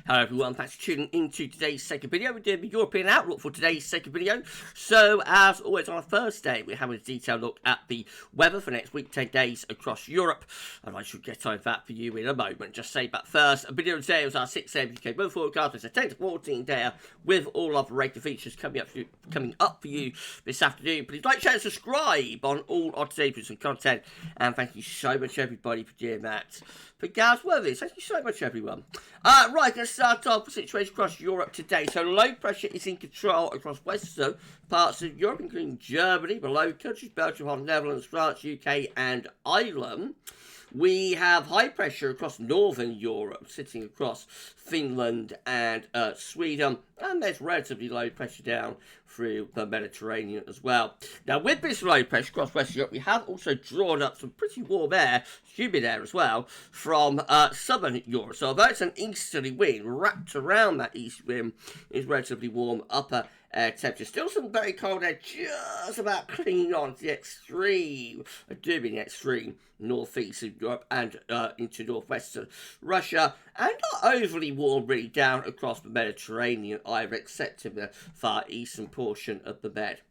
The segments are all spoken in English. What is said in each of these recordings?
Hello everyone, thanks for tuning into today's second video. We're doing the European outlook for today's second video. So as always on our first day, we're having a detailed look at the weather for next week, 10 days across Europe. And I should get over that for you in a moment. Just say but first, a video today was our 6 AM UK weather forecast. It's a 10 to 14 day with all of the regular features coming up for you this afternoon. Please like, share and subscribe on all our today's videos and content. And thank you so much everybody for doing that. For GavsWeatherVids, thank you so much everyone. Right, let's start off with the situation across Europe today. So low pressure is in control across western parts of Europe, including Germany, the Low Countries, Belgium, Holland, Netherlands, France, UK and Ireland. We have high pressure across northern Europe, sitting across Finland and Sweden, and there's relatively low pressure down through the Mediterranean as well. Now, with this low pressure across Western Europe, we have also drawn up some pretty warm air, humid air as well, from southern Europe. So although it's an easterly wind, wrapped around that east wind is relatively warm upper temperature. Still some very cold air, just about clinging on to the extreme, doing the extreme northeast of Europe and into northwestern Russia, and not overly warm really down across the Mediterranean either, except in the far eastern portion of the Med.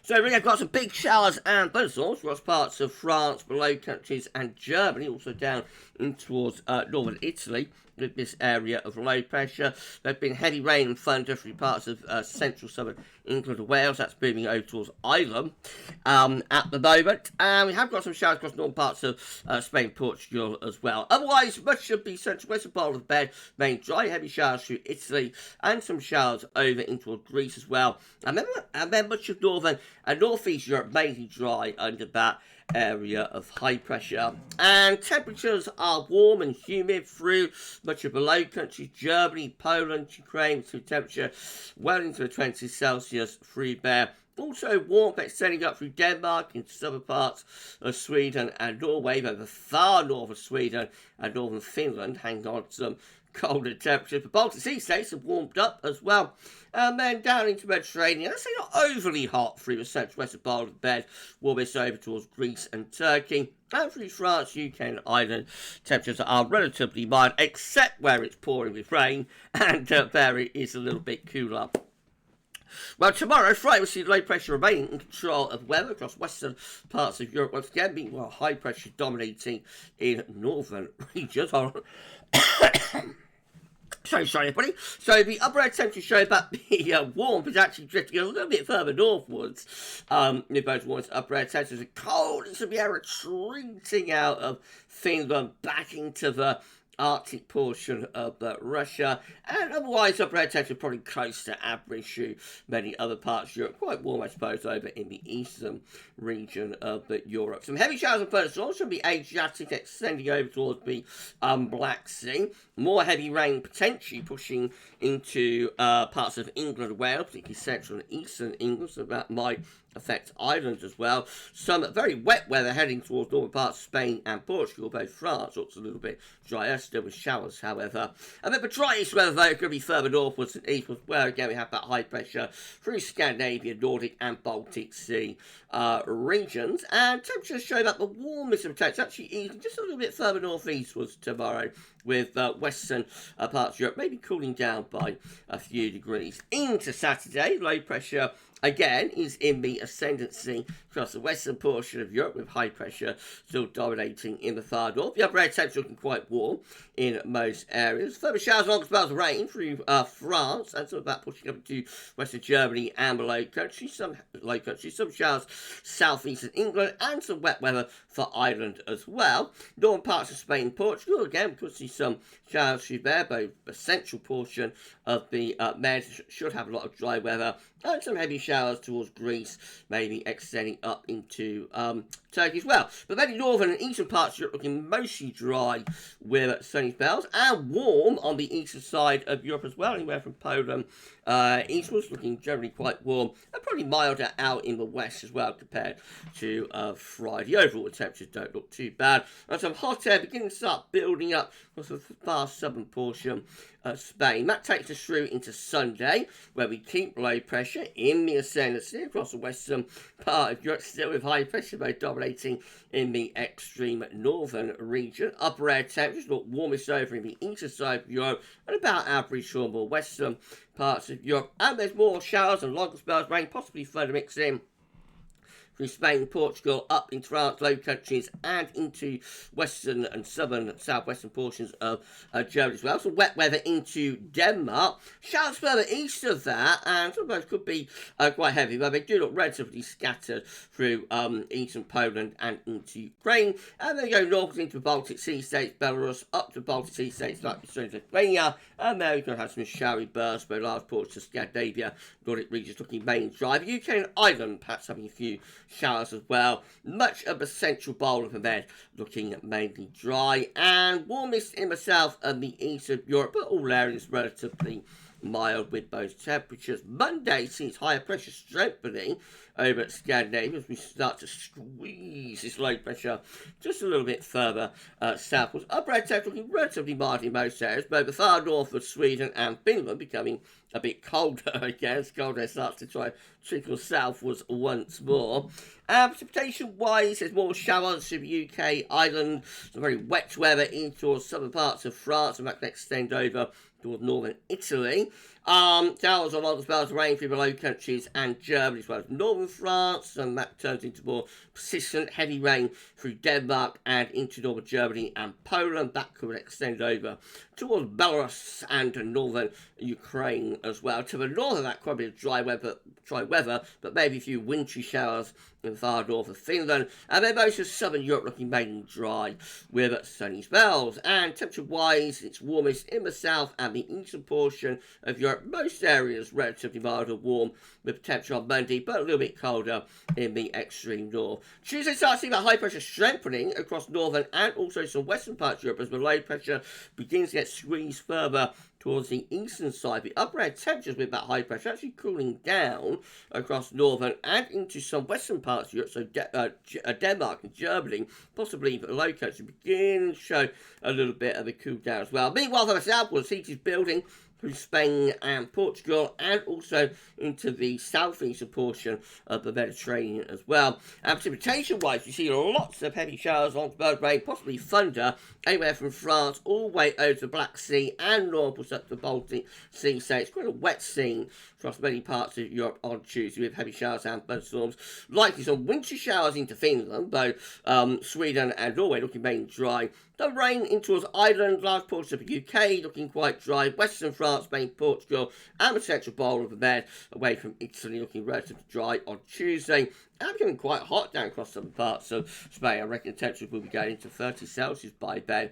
So we have got some big showers and thunderstorms across parts of France, the Low Countries and Germany, also down in towards northern Italy with this area of low pressure. There have been heavy rain and thunder through parts of central southern England and Wales. That's moving over towards Ireland at the moment. And we have got some showers across northern parts of Spain, Portugal as well. Otherwise, much of the central western part of the bed remain dry, heavy showers through Italy and some showers over into Greece as well. And then much of northern and northeast Europe mainly dry under that area of high pressure, and temperatures are warm and humid through much of the Low Countries, Germany, Poland, Ukraine, with temperature well into the 20s Celsius through there. Also warmth extending up through Denmark into southern parts of Sweden and Norway, though the far north of Sweden and northern Finland hang on to some colder temperatures. The Baltic Sea states have warmed up as well. And then down into Mediterranean, let's say not overly hot through the central western part of the bed, warmest over towards Greece and Turkey. And through France, UK and Ireland, temperatures are relatively mild, except where it's pouring with rain, and there it is a little bit cooler. Well, tomorrow, Friday, we'll see low pressure remaining in control of weather across western parts of Europe. Once again, meanwhile, high pressure dominating in northern regions. Hold on. Sorry, everybody. So the upper air temperature show that the warmth is actually drifting a little bit further northwards. With those warmth upper air temperatures, the coldness of the air retreating out of Finland back into the Arctic portion of Russia, and otherwise upper air temperature probably close to average through many other parts of Europe. Quite warm, I suppose, over in the eastern region of Europe. Some heavy showers and thunderstorms from the Adriatic extending over towards the Black Sea. More heavy rain potentially pushing into parts of England and Wales, particularly central and eastern England, so that might affect Ireland as well. Some very wet weather heading towards northern parts of Spain and Portugal, both France looks a little bit drier, still with showers, however. And then the driest weather, though, could be further northwards and eastwards, where again we have that high pressure through Scandinavia, Nordic and Baltic Sea regions. And temperatures show that the warmest of temps actually easing just a little bit further northeastwards tomorrow, with western parts of Europe maybe cooling down by a few degrees. Into Saturday, low pressure again is in the ascendancy across the western portion of Europe, with high pressure still dominating in the far north. The upper air temperature looking quite warm in most areas. Further showers along spells of rain through France, and some of that pushing up into western Germany and the Low Countries. Some showers southeastern England, and some wet weather for Ireland as well. Northern parts of Spain and Portugal, again, we could see some showers through there, both the central portion of the Med should have a lot of dry weather, and some heavy showers towards Greece, maybe extending up into Turkey as well. But many northern and eastern parts of Europe looking mostly dry with sunny spells, and warm on the eastern side of Europe as well, anywhere from Poland eastwards, looking generally quite warm, and probably milder out in the west as well compared to Friday. Overall, the temperatures don't look too bad. And some hot air beginning to start building up across the far southern portion of Spain. That takes us through into Sunday, where we keep low pressure in the ascendancy across the western part of Europe. Europe, still with high pressure mode dominating in the extreme northern region. Upper air temperatures look warmest over in the eastern side of Europe and about average or more western parts of Europe. And there's more showers and longer spells of rain, possibly further mixed in through Spain, Portugal, up into France, Low Countries, and into western and southern and southwestern portions of Germany as well. So wet weather into Denmark. Showers further east of that, and some of those could be quite heavy, but they do look relatively scattered through eastern Poland and into Ukraine. And then go north into the Baltic Sea states, Belarus, up to Baltic Sea states like Lithuania, and there we can have some showery bursts, but large portions of Scandinavia, Nordic regions looking mainly dry. The UK and Ireland perhaps having a few showers as well. Much of the central bowl of the bed looking mainly dry, and warmest in the south and the east of Europe, but all areas relatively mild with those temperatures. Monday sees higher pressure strengthening over at Scandinavia as we start to squeeze this low pressure just a little bit further southwards. Upper air temperature looking relatively mild in most areas, but the far north of Sweden and Finland becoming a bit colder again as cold air starts to try and trickle southwards once more. Precipitation-wise, there's more showers in the UK, Ireland, some very wet weather in towards southern parts of France, and that can extend over towards northern Italy. Showers or long spells of rain through the Low Countries and Germany as well as northern France, and that turns into more persistent heavy rain through Denmark and into northern Germany and Poland. That could extend over towards Belarus and northern Ukraine as well. To the north of that, quite a bit of dry weather, but maybe a few wintry showers in the far north of Finland, and then most of southern Europe looking mainly dry with sunny spells. And temperature-wise, it's warmest in the south and the eastern portion of Europe. Most areas relatively mild or warm with temperature on Monday, but a little bit colder in the extreme north. Tuesday starts seeing that high pressure strengthening across northern and also some western parts of Europe as the low pressure begins to get squeezed further towards the eastern side. The upper air temperatures with that high pressure actually cooling down across northern and into some western parts of Europe, so Denmark and Germany, possibly the low country, begin to show a little bit of a cool down as well. Meanwhile, the southwards, heat is building through Spain and Portugal and also into the southeastern portion of the Mediterranean as well. And precipitation-wise, you see lots of heavy showers on bird rain, possibly thunder, anywhere from France all the way over to the Black Sea and northwards up to the Baltic Sea. So it's quite a wet scene across many parts of Europe on Tuesday with heavy showers and thunderstorms. Likely some wintry showers into Finland, though Sweden and Norway looking mainly dry. The rain in towards Ireland, large portions of the UK looking quite dry. Western France, Spain, Portugal, and the central bowl of the bed away from Italy looking relatively dry on Tuesday. And becoming quite hot down across some parts of Spain. I reckon temperatures will be going into 30 Celsius by then.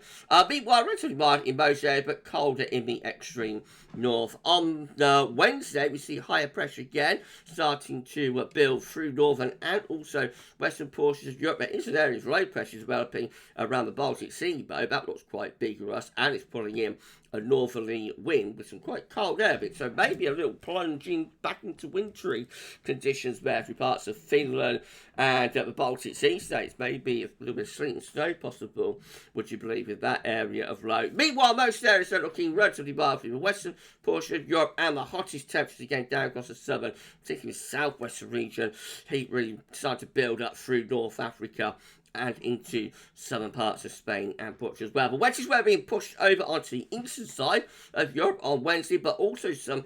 Meanwhile, relatively mild in most areas, but colder in the extreme north. On Wednesday, we see higher pressure again, starting to build through northern and also western portions of Europe. There is an area of low pressure developing around the Baltic Sea, though. That looks quite big for us, and it's pulling in a northerly wind with some quite cold air bits, so maybe a little plunging back into wintry conditions there through parts of Finland and the Baltic Sea states. Maybe a little bit of sleet and snow possible, would you believe, in that area of low. Meanwhile, most areas are looking relatively mild in the western portion of Europe, and the hottest temperatures again down across the southern, particularly southwestern region. Heat really starting to build up through North Africa and into southern parts of Spain and Portugal as well. But Wednesday's weather being pushed over onto the eastern side of Europe on Wednesday, but also some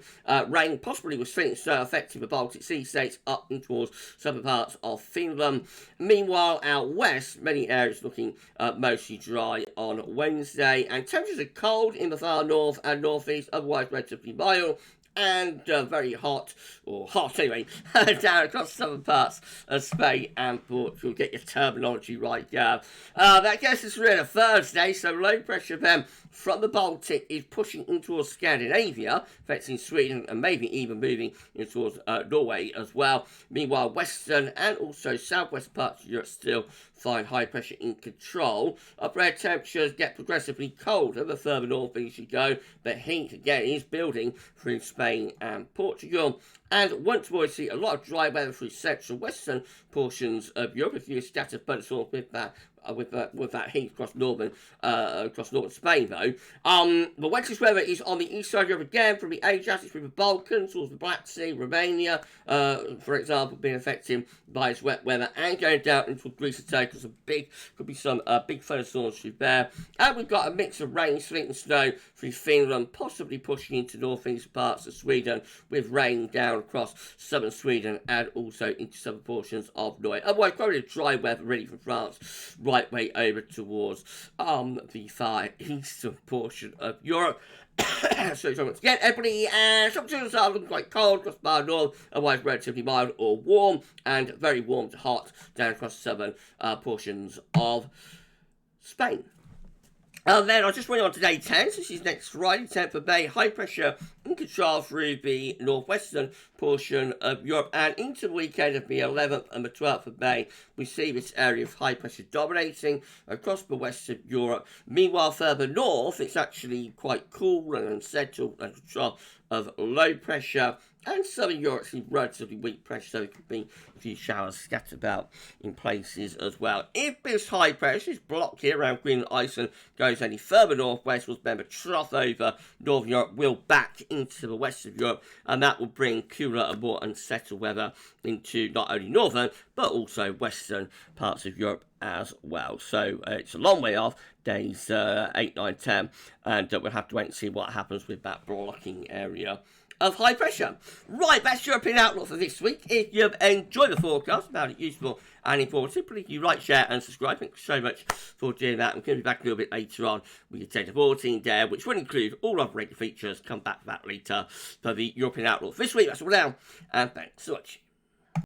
rain possibly with sleet and snow affecting the Baltic Sea states up in towards southern parts of Finland. Meanwhile, out west, many areas looking mostly dry on Wednesday, and temperatures are cold in the far north and northeast, otherwise relatively mild. And very hot, or hot anyway, down across southern parts of Spain and Portugal. Get your terminology right, Gav. That gets us really Thursday, so low pressure then from the Baltic is pushing in towards Scandinavia, affecting Sweden and maybe even moving in towards Norway as well. Meanwhile, western and also southwest parts of Europe still find high pressure in control. Upper air temperatures get progressively colder the further northeast you go, but heat again is building through Spain and Portugal. And once more, we see a lot of dry weather through central western portions of Europe. A few scattered thunderstorms with that with that heat across northern Spain though. The wettest weather is on the east side of Europe again, from the Adriatic through the Balkans towards the Black Sea, Romania, for example, being affected by its wet weather, and going down into Greece and Turkey. Could be some big thunderstorms through there. And we've got a mix of rain, sleet and snow through Finland, possibly pushing into northeast parts of Sweden, with rain down across southern Sweden and also into southern portions of Norway. Otherwise, probably dry weather really from France, right way over towards the far eastern portion of Europe. So once again, everybody, some tunes are looking quite cold across the north, otherwise relatively mild or warm, and very warm to hot down across southern portions of Spain. And then I'll just run on to day 10, so this is next Friday, 10th of May. High pressure in control through the northwestern portion of Europe, and into the weekend of the 11th and the 12th of May, we see this area of high pressure dominating across the west of Europe. Meanwhile, further north, it's actually quite cool and unsettled and control of low pressure. And southern Europe seems relatively weak pressure, so there could be a few showers scattered about in places as well. If this high pressure is blocked here around Greenland, Iceland, goes any further northwest, we'll remember trough over northern Europe will back into the west of Europe, and that will bring cooler and more unsettled weather into not only northern, but also western parts of Europe as well. So it's a long way off, days 8, 9, 10, and we'll have to wait and see what happens with that blocking area of high pressure. Right, that's European Outlook for this week. If you've enjoyed the forecast, found it useful and informative, please you like, share and subscribe. Thanks so much for doing that. I'm going to be back a little bit later on with your 10 to 14 there, which will include all of regular features. Come back to that later for the European Outlook. For this week, that's all now, and thanks so much.